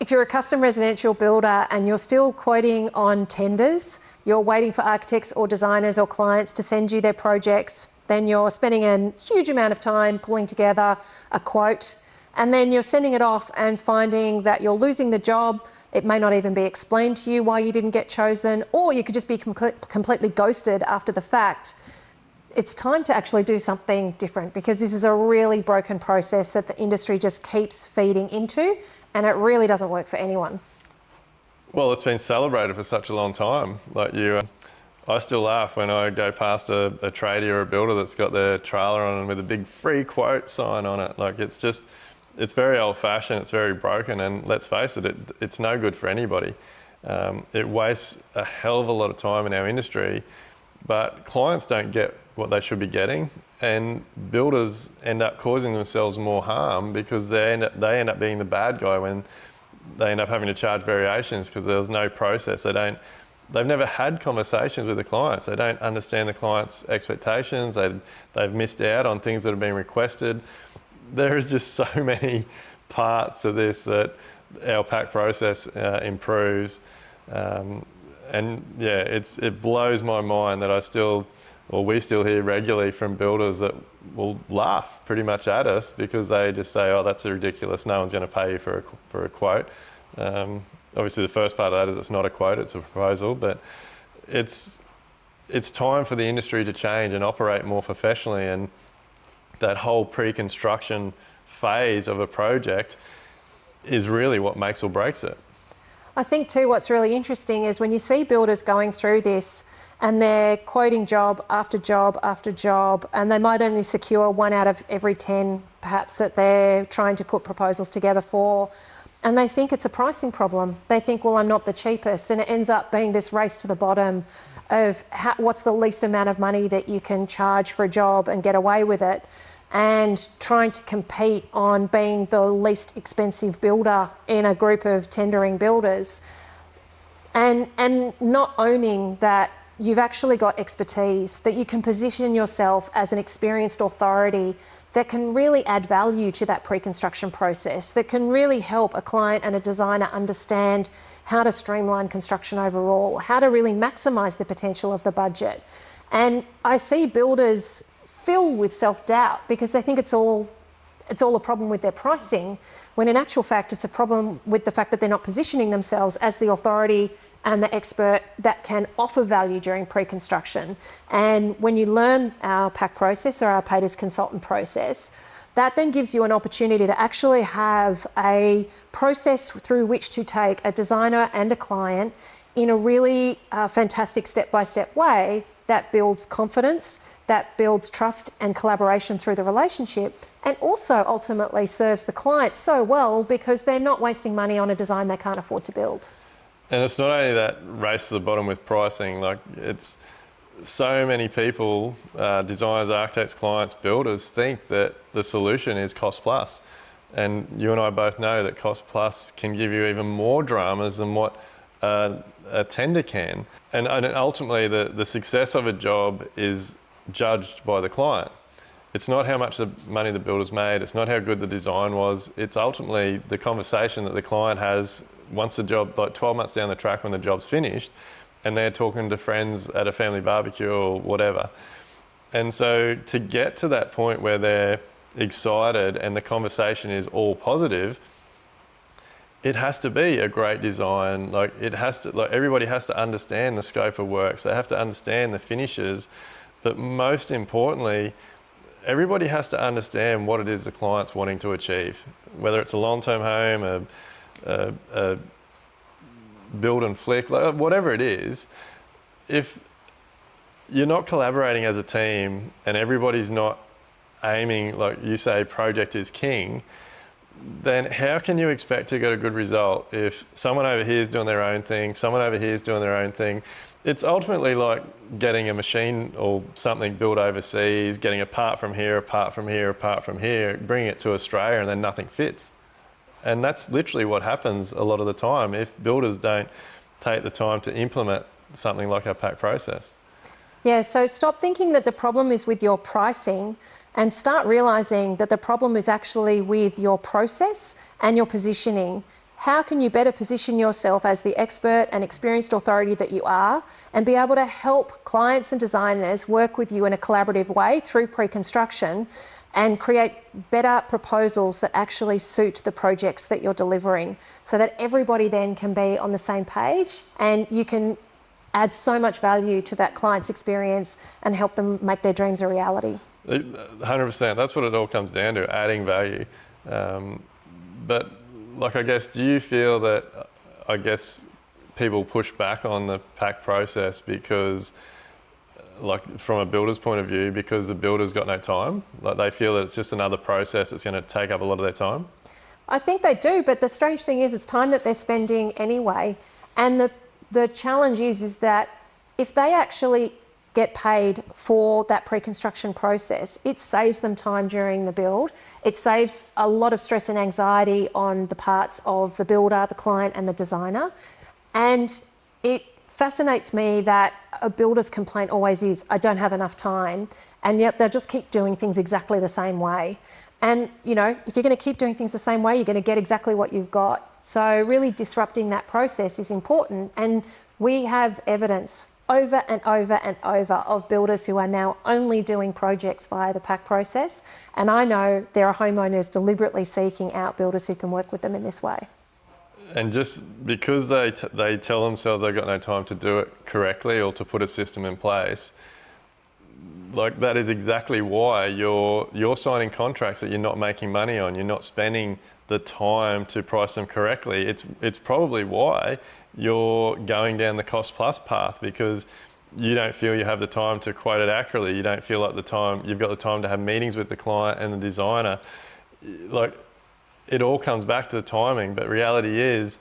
If you're a custom residential builder and you're still quoting on tenders, you're waiting for architects or designers or clients to send you their projects, then you're spending a huge amount of time pulling together a quote, and then you're sending it off and finding that you're losing the job. It may not even be explained to you why you didn't get chosen, or you could just be completely ghosted after the fact. It's time to actually do something different, because this is a really broken process that the industry just keeps feeding into, and it really doesn't work for anyone. Well, it's been celebrated for such a long time. I still laugh when I go past a tradie or a builder that's got their trailer on and with a big free quote sign on it. It's very old-fashioned, it's very broken, and let's face it, it's no good for anybody. It wastes a hell of a lot of time in our industry, but clients don't get what they should be getting, and builders end up causing themselves more harm because they end up being the bad guy when they end up having to charge variations because there's no process. They've never had conversations with the clients. They don't understand the client's expectations. They've missed out on things that have been requested. There is just so many parts to this that our pack process improves. And yeah, it blows my mind that we still hear regularly from builders that will laugh pretty much at us because they just say, oh, that's ridiculous, no one's going to pay you for a quote. Obviously the first part of that is it's not a quote, it's a proposal, but it's time for the industry to change and operate more professionally, and that whole pre-construction phase of a project is really what makes or breaks it. I think too what's really interesting is when you see builders going through this and they're quoting job after job after job, and they might only secure 1 out of every 10 perhaps that they're trying to put proposals together for, and they think it's a pricing problem. They think, well, I'm not the cheapest, and it ends up being this race to the bottom of what's the least amount of money that you can charge for a job and get away with it, and trying to compete on being the least expensive builder in a group of tendering builders, and not owning that you've actually got expertise, that you can position yourself as an experienced authority that can really add value to that pre-construction process, that can really help a client and a designer understand how to streamline construction overall, how to really maximise the potential of the budget. And I see builders filled with self-doubt because they think it's all a problem with their pricing, when in actual fact it's a problem with the fact that they're not positioning themselves as the authority and the expert that can offer value during pre-construction. And when you learn our PAC process or our paid as consultant process, that then gives you an opportunity to actually have a process through which to take a designer and a client in a really fantastic step-by-step way that builds confidence, that builds trust and collaboration through the relationship, and also ultimately serves the client so well because they're not wasting money on a design they can't afford to build. And it's not only that race to the bottom with pricing, it's so many people, designers, architects, clients, builders, think that the solution is cost plus. And you and I both know that cost plus can give you even more dramas than what a tender can. And ultimately the success of a job is judged by the client. It's not how much money the builder's made, it's not how good the design was, it's ultimately the conversation that the client has once the job, 12 months down the track when the job's finished, and they're talking to friends at a family barbecue or whatever. And so to get to that point where they're excited and the conversation is all positive, it has to be a great design. Everybody has to understand the scope of works. They have to understand the finishes, but most importantly, everybody has to understand what it is the client's wanting to achieve. Whether it's a long-term home, a build and flick, whatever it is, if you're not collaborating as a team and everybody's not aiming, like you say, project is king, then how can you expect to get a good result if someone over here is doing their own thing, someone over here is doing their own thing? It's ultimately like getting a machine or something built overseas, getting a part from here, a part from here, a part from here, bringing it to Australia, and then nothing fits. And that's literally what happens a lot of the time if builders don't take the time to implement something like our PAC process. Yeah, so stop thinking that the problem is with your pricing and start realising that the problem is actually with your process and your positioning. how can you better position yourself as the expert and experienced authority that you are and be able to help clients and designers work with you in a collaborative way through pre-construction and create better proposals that actually suit the projects that you're delivering, so that everybody then can be on the same page and you can add so much value to that client's experience and help them make their dreams a reality. 100%. That's what it all comes down to, adding value. But like, I guess, do you feel that, I guess, people push back on the pack process because, like, from a builder's point of view, because the builder's got no time? Like, they feel that it's just another process that's going to take up a lot of their time? I think they do, but the strange thing is it's time that they're spending anyway. And the challenge is that if they actually get paid for that pre-construction process, it saves them time during the build. It saves a lot of stress and anxiety on the parts of the builder, the client, and the designer. And it fascinates me that a builder's complaint always is, I don't have enough time, and yet they'll just keep doing things exactly the same way. And, you know, if you're going to keep doing things the same way, you're going to get exactly what you've got. So really disrupting that process is important. And we have evidence over and over and over of builders who are now only doing projects via the pack process. And I know there are homeowners deliberately seeking out builders who can work with them in this way. And just because they tell themselves they've got no time to do it correctly or to put a system in place, like, that is exactly why you're signing contracts that you're not making money on. You're not spending the time to price them correctly. It's probably why you're going down the cost plus path, because you don't feel you have the time to quote it accurately. You don't feel like you've got the time to have meetings with the client and the designer. Like, it all comes back to the timing, but reality is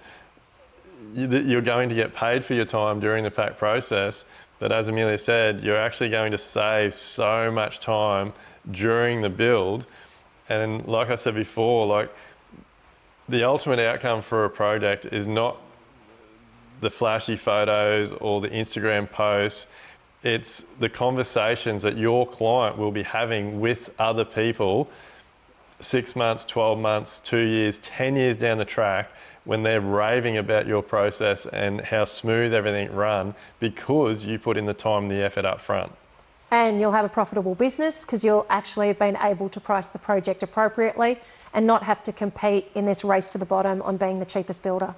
you're going to get paid for your time during the pack process. But as Amelia said, you're actually going to save so much time during the build. And like I said before, like, the ultimate outcome for a project is not the flashy photos or the Instagram posts. It's the conversations that your client will be having with other people 6 months, 12 months, 2 years, 10 years down the track, when they're raving about your process and how smooth everything run, because you put in the time and the effort up front. And you'll have a profitable business because you'll actually have been able to price the project appropriately and not have to compete in this race to the bottom on being the cheapest builder.